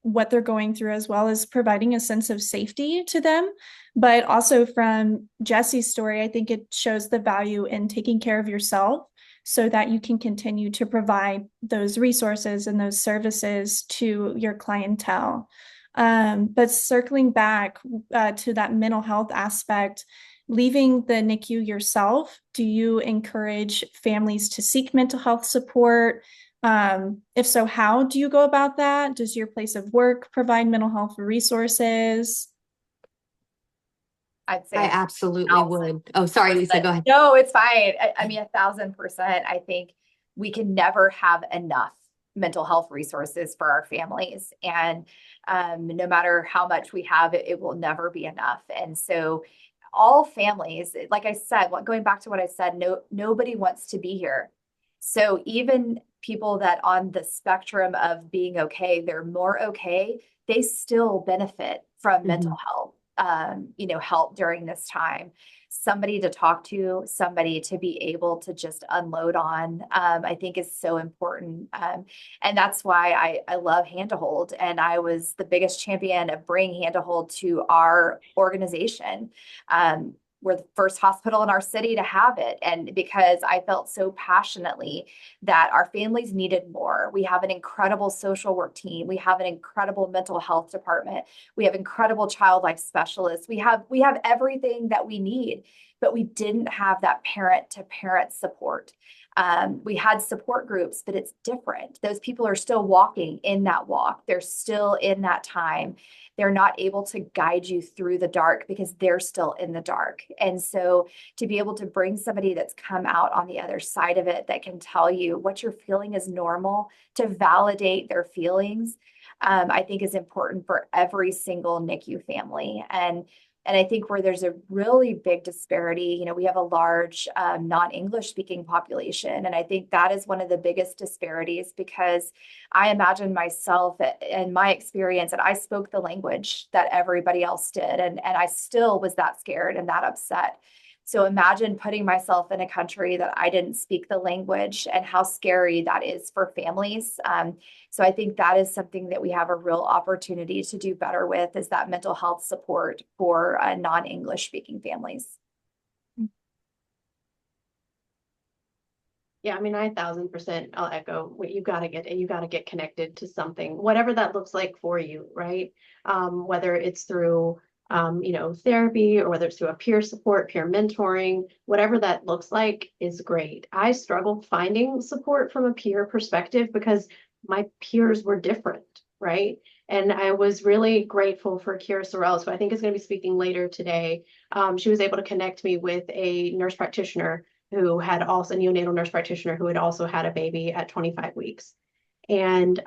what they're going through, as well as providing a sense of safety to them. But also, from Jessi's story, I think it shows the value in taking care of yourself, so that you can continue to provide those resources and those services to your clientele. But circling back to that mental health aspect, leaving the NICU yourself, do you encourage families to seek mental health support? If so, how do you go about that? Does your place of work provide mental health resources? I'd say I absolutely would. Oh, sorry, Lisa, go ahead. no, it's fine. I mean, 1,000%. I think we can never have enough mental health resources for our families. And no matter how much we have, it will never be enough. And so all families, like I said, going back to what I said, nobody wants to be here. So even people that on the spectrum of being okay, they're more okay, they still benefit from mental health, help during this time. Somebody to talk to, somebody to be able to just unload on, I think is so important. And that's why I love Hand to Hold. And I was the biggest champion of bringing Hand to Hold to our organization. We're the first hospital in our city to have it. And because I felt so passionately that our families needed more. We have an incredible social work team. We have an incredible mental health department. We have incredible child life specialists. We have everything that we need, but we didn't have that parent to parent support. We had support groups, but it's different. Those people are still walking in that walk. They're still in that time. They're not able to guide you through the dark because they're still in the dark. And so to be able to bring somebody that's come out on the other side of it that can tell you what you're feeling is normal, to validate their feelings, I think is important for every single NICU family. And I think where there's a really big disparity, we have a large non-English speaking population. And I think that is one of the biggest disparities because I imagine myself and my experience that I spoke the language that everybody else did. And I still was that scared and that upset. So imagine putting myself in a country that I didn't speak the language and how scary that is for families. So I think that is something that we have a real opportunity to do better with is that mental health support for non-English speaking families. Yeah, I mean, 1,000%, I'll echo what you got to get connected to something, whatever that looks like for you, right? Whether it's through therapy or whether it's through a peer support, peer mentoring, whatever that looks like is great. I struggled finding support from a peer perspective because my peers were different, right? And I was really grateful for Kira Sorrells, who I think is going to be speaking later today. She was able to connect me with a nurse practitioner who had also a neonatal nurse practitioner who had also had a baby at 25 weeks. And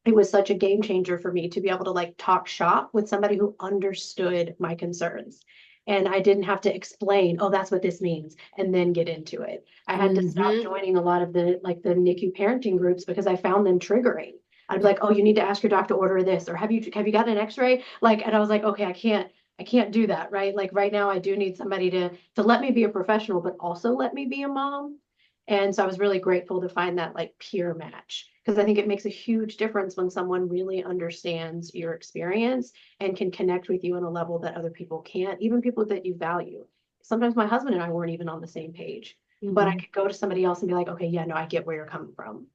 it was such a game changer for me to be able to talk shop with somebody who understood my concerns. And I didn't have to explain, oh, that's what this means, and then get into it. I had to stop joining a lot of the NICU parenting groups because I found them triggering. I'd be like, oh, you need to ask your doctor to order this, or have you got an x-ray? And I was like, okay, I can't do that, right? Right now I do need somebody to let me be a professional, but also let me be a mom. And so I was really grateful to find that peer match, because I think it makes a huge difference when someone really understands your experience and can connect with you on a level that other people can't, even people that you value. Sometimes my husband and I weren't even on the same page, but I could go to somebody else and be like, okay, yeah, no, I get where you're coming from,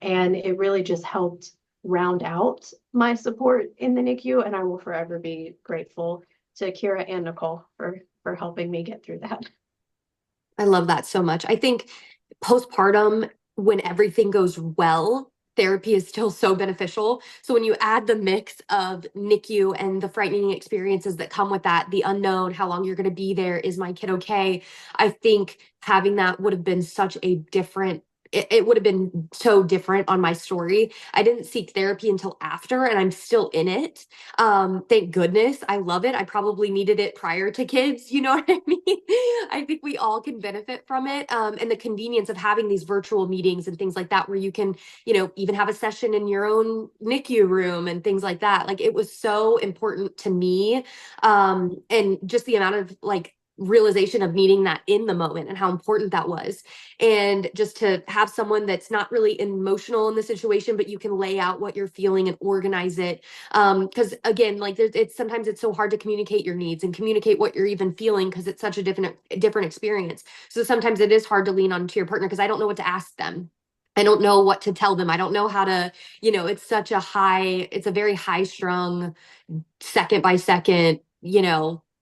and it really just helped round out my support in the NICU. And I will forever be grateful to Kira and Nicole for helping me get through that. I love that so much. I think postpartum, when everything goes well, therapy is still so beneficial. So when you add the mix of NICU and the frightening experiences that come with that, the unknown, how long you're going to be there, is my kid okay? I think having that would have been such a different it would have been so different on my story. I didn't seek therapy until after, and I'm still in it. Thank goodness. I love it. I probably needed it prior to kids. You know what I mean? I think we all can benefit from it. And the convenience of having these virtual meetings and things like that, where you can, even have a session in your own NICU room and things like that. It was so important to me. And just the amount of realization of needing that in the moment and how important that was. And just to have someone that's not really emotional in the situation, but you can lay out what you're feeling and organize it. Because again, sometimes it's so hard to communicate your needs and communicate what you're even feeling, because it's such a different experience. So sometimes it is hard to lean onto your partner because I don't know what to ask them. I don't know what to tell them. I don't know how to, it's a very high strung, second by second,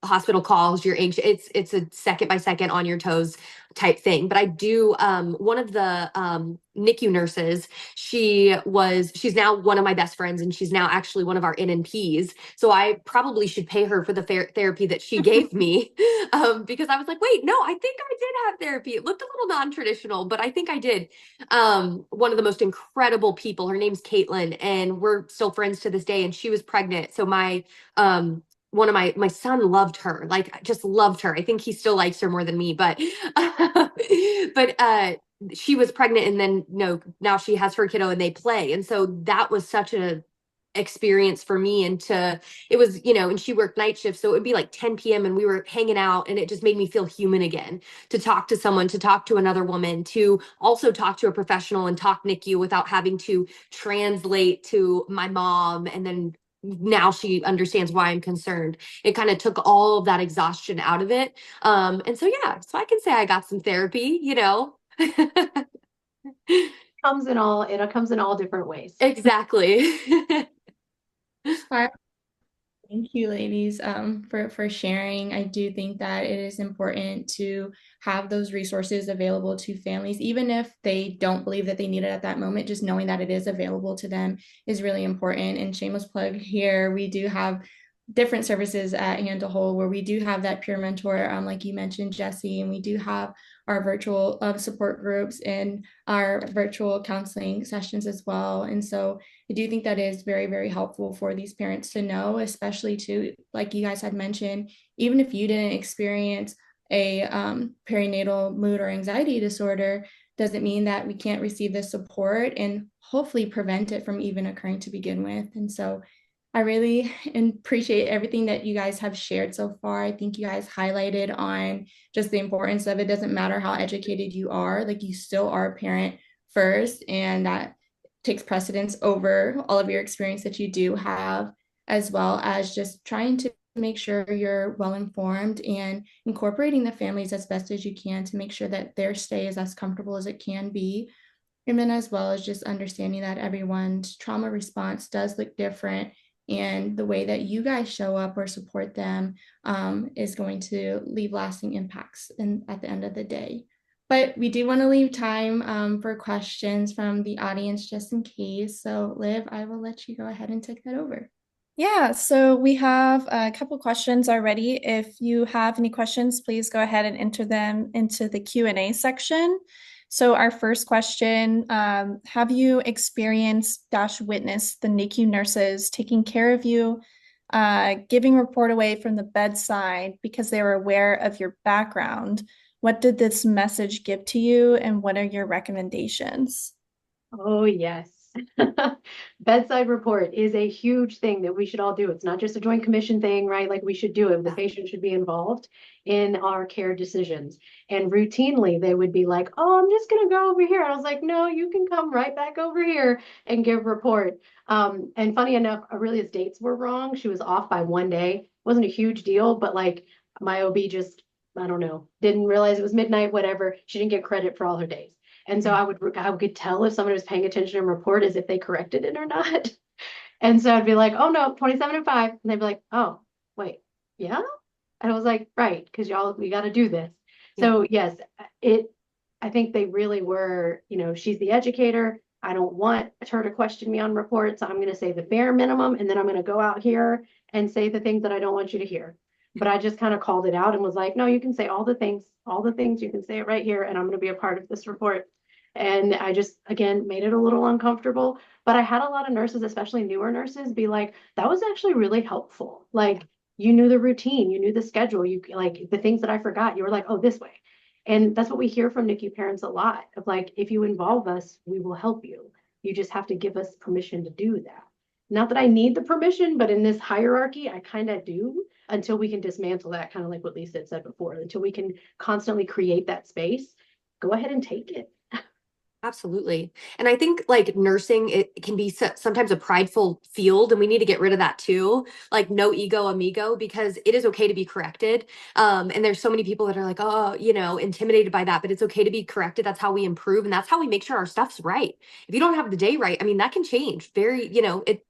hospital calls, you're anxious. It's a second by second, on your toes type thing. But I do, one of the NICU nurses, she's now one of my best friends, and she's now actually one of our NNPs. So I probably should pay her for the therapy that she gave me, because I was like, wait, no, I think I did have therapy. It looked a little non-traditional, but I think I did. One of the most incredible people, her name's Caitlin, and we're still friends to this day. And she was pregnant. So my one of my son loved her, just loved her. I think he still likes her more than me, but but she was pregnant, and then now she has her kiddo and they play. And so that was such a experience for me. And it was, and she worked night shifts, so it would be like 10 p.m. and we were hanging out, and it just made me feel human again, to talk to someone, to talk to another woman, to also talk to a professional and talk NICU without having to translate to my mom. And then now she understands why I'm concerned. It kind of took all of that exhaustion out of it. And so, yeah, so I can say I got some therapy. It comes in all different ways. Exactly. Thank you, ladies, for sharing. I do think that it is important to have those resources available to families, even if they don't believe that they need it at that moment. Just knowing that it is available to them is really important. And shameless plug here, we do have different services at Hand to Hold where we do have that peer mentor, like you mentioned, Jessi, and we do have our virtual support groups and our virtual counseling sessions as well. And so I do think that is very, very helpful for these parents to know, especially to, like you guys had mentioned, even if you didn't experience a perinatal mood or anxiety disorder, doesn't mean that we can't receive the support and hopefully prevent it from even occurring to begin with. And so I really appreciate everything that you guys have shared so far. I think you guys highlighted on just the importance of it doesn't matter how educated you are, like you still are a parent first, and that takes precedence over all of your experience that you do have, as well as just trying to make sure you're well informed and incorporating the families as best as you can to make sure that their stay is as comfortable as it can be. And then as well as just understanding that everyone's trauma response does look different, and the way that you guys show up or support them is going to leave lasting impacts at the end of the day. But we do want to leave time for questions from the audience just in case. So Liv, I will let you go ahead and take that over. Yeah, so we have a couple questions already. If you have any questions, please go ahead and enter them into the Q&A section. So our first question, have you experienced / witnessed the NICU nurses taking care of you, giving report away from the bedside because they were aware of your background? What did this message give to you, and what are your recommendations? Oh, yes. Bedside report is a huge thing that we should all do. It's not just a Joint Commission thing, right? Like we should do it. The patient should be involved in our care decisions. And routinely they would be like, oh, I'm just going to go over here. I was like, no, you can come right back over here and give report. And funny enough, Aurelia's dates were wrong. She was off by 1 day. It wasn't a huge deal, but like my OB just, I don't know, didn't realize it was midnight, whatever. She didn't get credit for all her days. And so I could tell if someone was paying attention and report as if they corrected it or not. And so I'd be like, oh no, 27 and 5. And they'd be like, oh, wait, yeah. And I was like, right, because we got to do this. Yeah. So yes, I think they really were, she's the educator. I don't want her to question me on reports. So I'm going to say the bare minimum, and then I'm going to go out here and say the things that I don't want you to hear. But I just kind of called it out and was like, no, you can say all the things, you can say it right here, and I'm going to be a part of this report. And I just, again, made it a little uncomfortable. But I had a lot of nurses, especially newer nurses, be like, that was actually really helpful. Like, you knew the routine, you knew the schedule, you like the things that I forgot, you were like, oh, this way. And that's what we hear from NICU parents a lot of like, if you involve us, we will help you. You just have to give us permission to do that. Not that I need the permission, but in this hierarchy, I kind of do, until we can dismantle that, kind of like what Lisa had said before, until we can constantly create that space. Go ahead and take it. Absolutely. And I think like nursing, it can be sometimes a prideful field, and we need to get rid of that too. Like no ego amigo, because it is okay to be corrected. And there's so many people that are like, oh, intimidated by that, but it's okay to be corrected. That's how we improve. And that's how we make sure our stuff's right. If you don't have the day right, I mean, that can change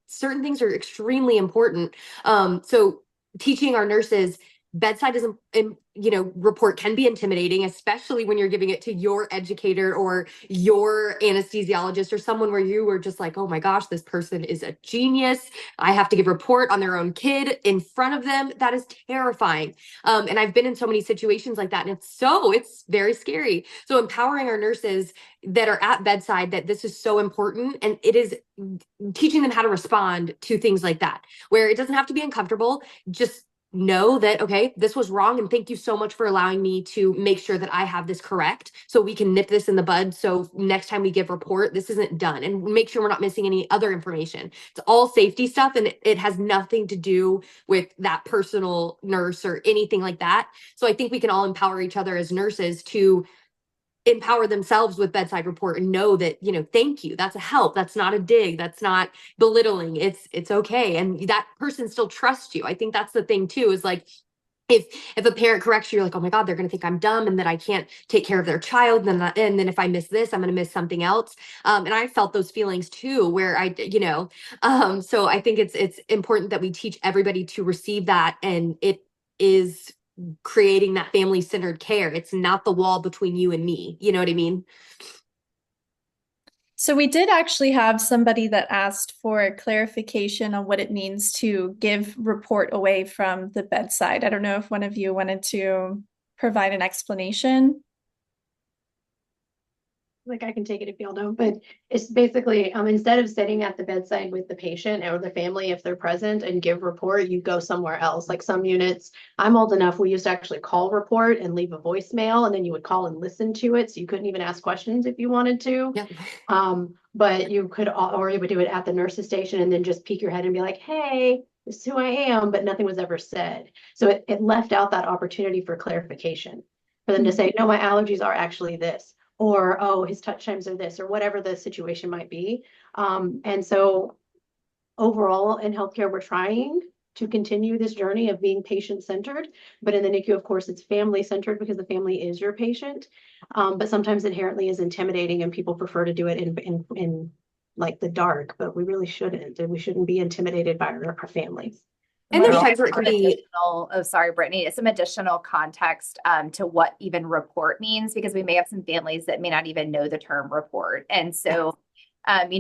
certain things are extremely important. So teaching our nurses bedside isn't, report can be intimidating, especially when you're giving it to your educator or your anesthesiologist or someone where you were just like, oh my gosh, this person is a genius. I have to give report on their own kid in front of them. That is terrifying. And I've been in so many situations like that, and it's very scary. So empowering our nurses that are at bedside that this is so important, and it is teaching them how to respond to things like that, where it doesn't have to be uncomfortable. Just know that, okay, this was wrong. And thank you so much for allowing me to make sure that I have this correct so we can nip this in the bud. So next time we give report, this isn't done, and make sure we're not missing any other information. It's all safety stuff, and it has nothing to do with that personal nurse or anything like that. So I think we can all empower each other as nurses to empower themselves with bedside report and know that, thank you, that's a help, that's not a dig, that's not belittling, it's okay, and that person still trusts you. I think that's the thing too, is like, if a parent corrects you, you're like, oh my God, they're going to think I'm dumb and that I can't take care of their child, and then if I miss this, I'm going to miss something else. And I felt those feelings too, where so I think it's important that we teach everybody to receive that, and it is creating that family-centered care. It's not the wall between you and me. You know what I mean? So we did actually have somebody that asked for clarification on what it means to give report away from the bedside. I don't know if one of you wanted to provide an explanation. Like, I can take it if y'all don't, but it's basically, instead of sitting at the bedside with the patient or the family, if they're present, and give report, you go somewhere else. Like some units, I'm old enough, we used to actually call report and leave a voicemail, and then you would call and listen to it. So you couldn't even ask questions if you wanted to. Yep. But you could, or you would do it at the nurse's station and then just peek your head and be like, hey, this is who I am, but nothing was ever said. So it left out that opportunity for clarification, for them to say, no, my allergies are actually this, or, oh, his touch times are this, or whatever the situation might be. And so overall in healthcare, we're trying to continue this journey of being patient-centered, but in the NICU, of course, it's family-centered because the family is your patient. But sometimes inherently is intimidating, and people prefer to do it in like the dark, but we really shouldn't, and we shouldn't be intimidated by our families. And there's times where it can be, sorry, Brittney, some additional context to what even report means, because we may have some families that may not even know the term report. And so,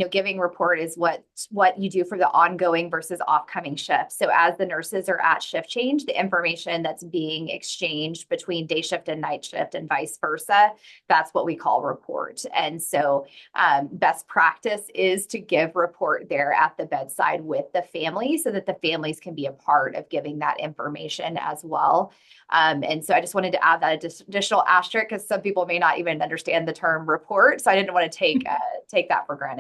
giving report is what you do for the ongoing versus off-coming shifts. So as the nurses are at shift change, the information that's being exchanged between day shift and night shift and vice versa, that's what we call report. And so best practice is to give report there at the bedside with the family, so that the families can be a part of giving that information as well. And so I just wanted to add that additional asterisk, because some people may not even understand the term report. So I didn't want to take that for granted.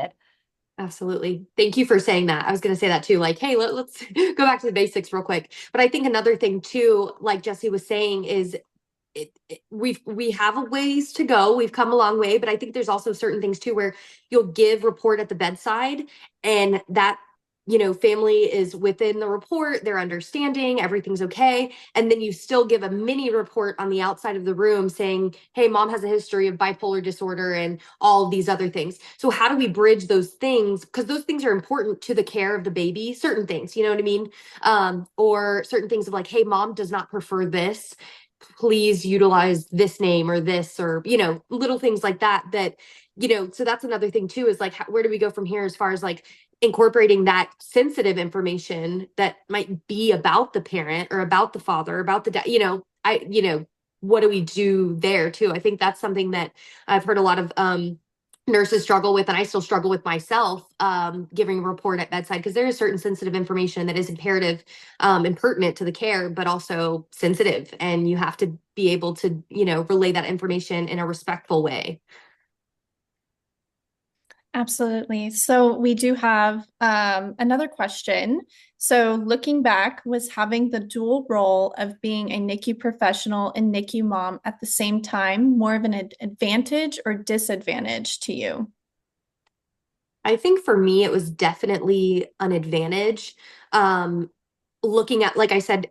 Absolutely. Thank you for saying that. I was going to say that too. Like, hey, let's go back to the basics real quick. But I think another thing too, like Jessi was saying, is we have a ways to go. We've come a long way, but I think there's also certain things too where you'll give report at the bedside, and that family is within the report, they're understanding, everything's okay. And then you still give a mini report on the outside of the room saying, hey, mom has a history of bipolar disorder and all of these other things. So how do we bridge those things? Because those things are important to the care of the baby, certain things, you know what I mean? Or certain things of like, hey, mom does not prefer this. Please utilize this name or this, or, little things like that, so that's another thing too, is like, where do we go from here as far as like incorporating that sensitive information that might be about the parent or about the father, about the dad, what do we do there too? I think that's something that I've heard a lot of nurses struggle with, and I still struggle with myself, giving a report at bedside, because there is certain sensitive information that is imperative and pertinent to the care, but also sensitive, and you have to be able to, relay that information in a respectful way. Absolutely. So we do have another question. So looking back, was having the dual role of being a NICU professional and NICU mom at the same time more of an advantage or disadvantage to you? I think for me, it was definitely an advantage. Looking at, like I said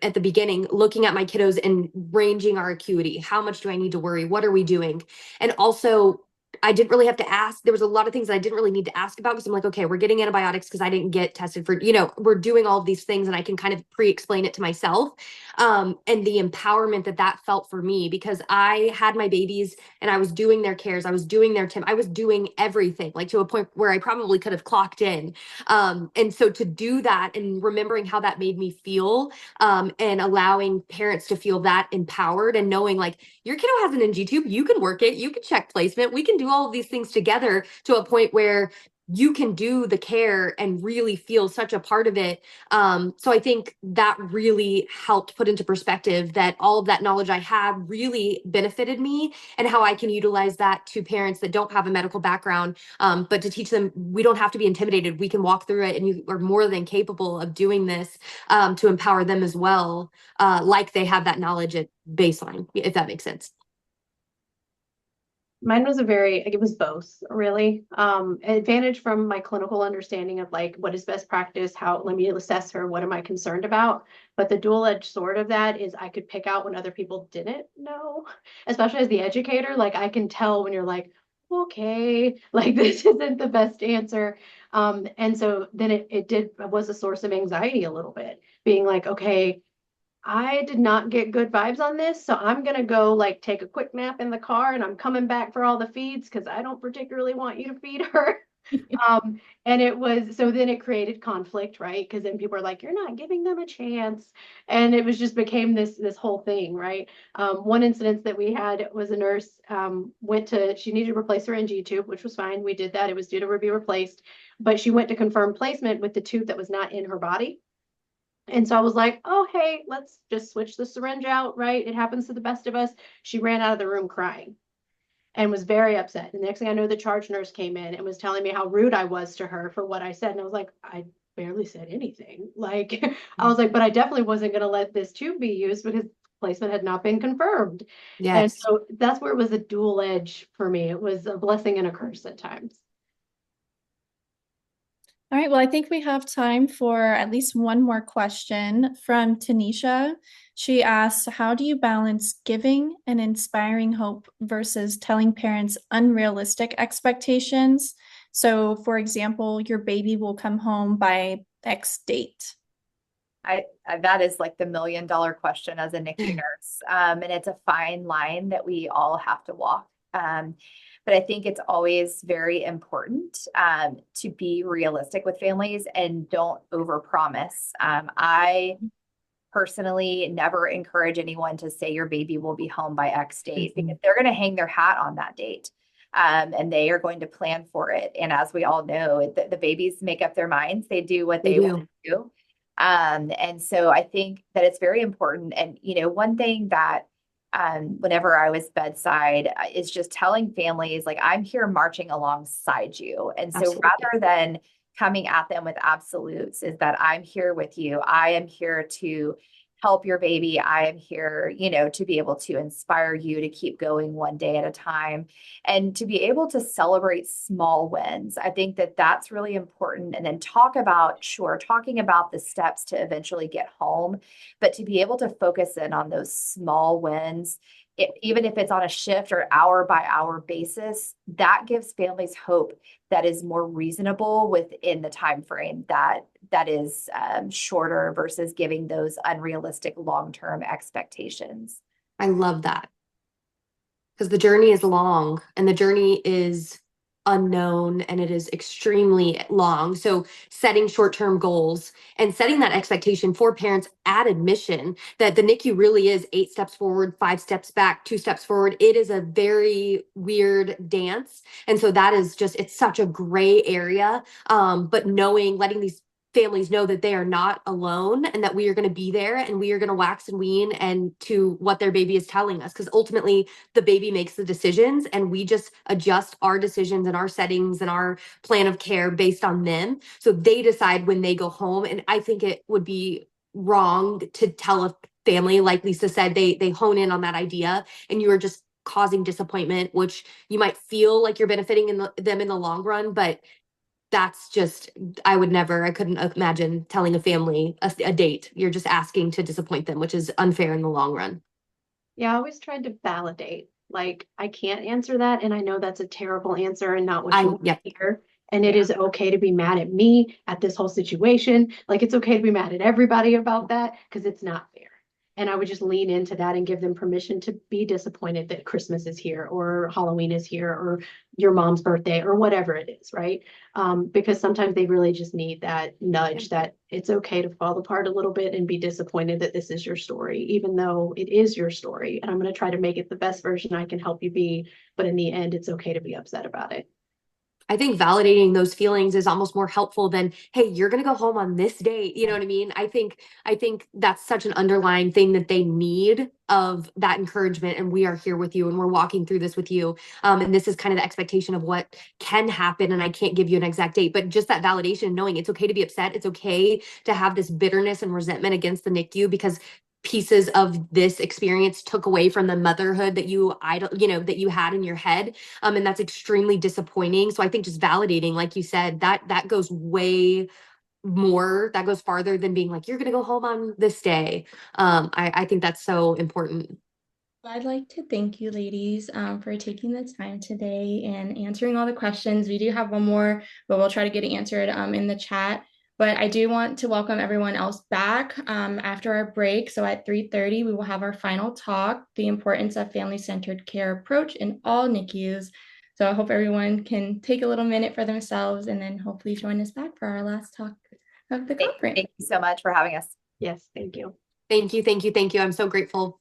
at the beginning, looking at my kiddos and ranging our acuity. How much do I need to worry? What are we doing? And also, I didn't really have to ask. There was a lot of things that I didn't really need to ask about, because I'm like, okay, we're getting antibiotics because I didn't get tested for, we're doing all of these things, and I can kind of pre-explain it to myself. And the empowerment that felt for me, because I had my babies and I was doing their cares, I was doing their I was doing everything, like to a point where I probably could have clocked in. And so to do that and remembering how that made me feel, and allowing parents to feel that empowered, and knowing like, your kiddo has an NG tube, you can work it, you can check placement, we can do all of these things together to a point where you can do the care and really feel such a part of it. So I think that really helped put into perspective that all of that knowledge I had really benefited me, and how I can utilize that to parents that don't have a medical background, but to teach them we don't have to be intimidated. We can walk through it, and you are more than capable of doing this, to empower them as well, like they have that knowledge at baseline, if that makes sense. Mine was it was both really. Advantage from my clinical understanding of like what is best practice, how let me assess her, what am I concerned about? But the dual-edged sword of that is I could pick out when other people didn't know, especially as the educator. Like I can tell when you're like, okay, like this isn't the best answer. And so then it was a source of anxiety a little bit, being like, okay, I did not get good vibes on this, so I'm gonna go like take a quick nap in the car and I'm coming back for all the feeds because I don't particularly want you to feed her. And it was so then it created conflict, right? Because then people are like, you're not giving them a chance. And it was just became this whole thing, right? One incident that we had was a nurse she needed to replace her NG tube, which was fine. We did that. It was due to be replaced, but she went to confirm placement with the tube that was not in her body. And so I was like, oh, hey, let's just switch the syringe out, right? It happens to the best of us. She ran out of the room crying and was very upset. And the next thing I know, the charge nurse came in and was telling me how rude I was to her for what I said. And I was like, I barely said anything. Like, I was like, but I definitely wasn't going to let this tube be used because placement had not been confirmed. And Yes. so that's where it was a dual edge for me. It was a blessing and a curse at times. All right, well, I think we have time for at least one more question from Tanisha. She asks, how do you balance giving and inspiring hope versus telling parents unrealistic expectations? So, for example, your baby will come home by X date. That is like the $1 million question as a NICU nurse. And it's a fine line that we all have to walk. But I think it's always very important to be realistic with families and don't overpromise. I personally never encourage anyone to say your baby will be home by X date because they're going to hang their hat on that date. And they are going to plan for it. And as we all know, the babies make up their minds. They do what they want to do. And so I think that it's very important. And, one thing that whenever I was bedside is just telling families, like, I'm here marching alongside you. And so Absolutely. rather than coming at them with absolutes, is that I'm here with you. I am here to help your baby. I am here, to be able to inspire you to keep going one day at a time and to be able to celebrate small wins. I think that that's really important. And then talking about the steps to eventually get home, but to be able to focus in on those small wins, even if it's on a shift or hour by hour basis, that gives families hope that is more reasonable within the time frame that is shorter versus giving those unrealistic long-term expectations. I love that, because the journey is long and the journey is unknown and it is extremely long. So setting short-term goals and setting that expectation for parents at admission that the NICU really is 8 steps forward, 5 steps back, 2 steps forward. It is a very weird dance. And so that is it's such a gray area. But letting these families know that they are not alone and that we are going to be there and we are going to wax and wean and to what their baby is telling us, because ultimately the baby makes the decisions and we just adjust our decisions and our settings and our plan of care based on them. So they decide when they go home. And I think it would be wrong to tell a family, like Lisa said, they hone in on that idea and you are just causing disappointment, which you might feel like you're benefiting them in the long run, but that's I couldn't imagine telling a family a date. You're just asking to disappoint them, which is unfair in the long run. Yeah, I always tried to validate. Like, I can't answer that. And I know that's a terrible answer and not what you want to hear. And it is okay to be mad at me at this whole situation. Like, it's okay to be mad at everybody about that because it's not fair. And I would just lean into that and give them permission to be disappointed that Christmas is here or Halloween is here or your mom's birthday or whatever it is, right? Because sometimes they really just need that nudge that it's okay to fall apart a little bit and be disappointed that this is your story, even though it is your story. And I'm going to try to make it the best version I can help you be. But in the end, it's okay to be upset about it. I think validating those feelings is almost more helpful than, hey, you're going to go home on this date. You know what I mean? I think that's such an underlying thing that they need, of that encouragement. And we are here with you and we're walking through this with you. And this is kind of the expectation of what can happen. And I can't give you an exact date, but just that validation, knowing it's okay to be upset. It's okay to have this bitterness and resentment against the NICU, because pieces of this experience took away from the motherhood that that you had in your head. And that's extremely disappointing. So I think just validating, like you said, that goes way more, that goes farther than being like, you're going to go home on this day. I think that's so important. I'd like to thank you, ladies, for taking the time today and answering all the questions. We do have one more, but we'll try to get it answered in the chat. But I do want to welcome everyone else back after our break. So at 3:30, we will have our final talk, the importance of family-centered care approach in all NICUs. So I hope everyone can take a little minute for themselves and then hopefully join us back for our last talk of the conference. Thank you so much for having us. Yes, thank you. Thank you. I'm so grateful.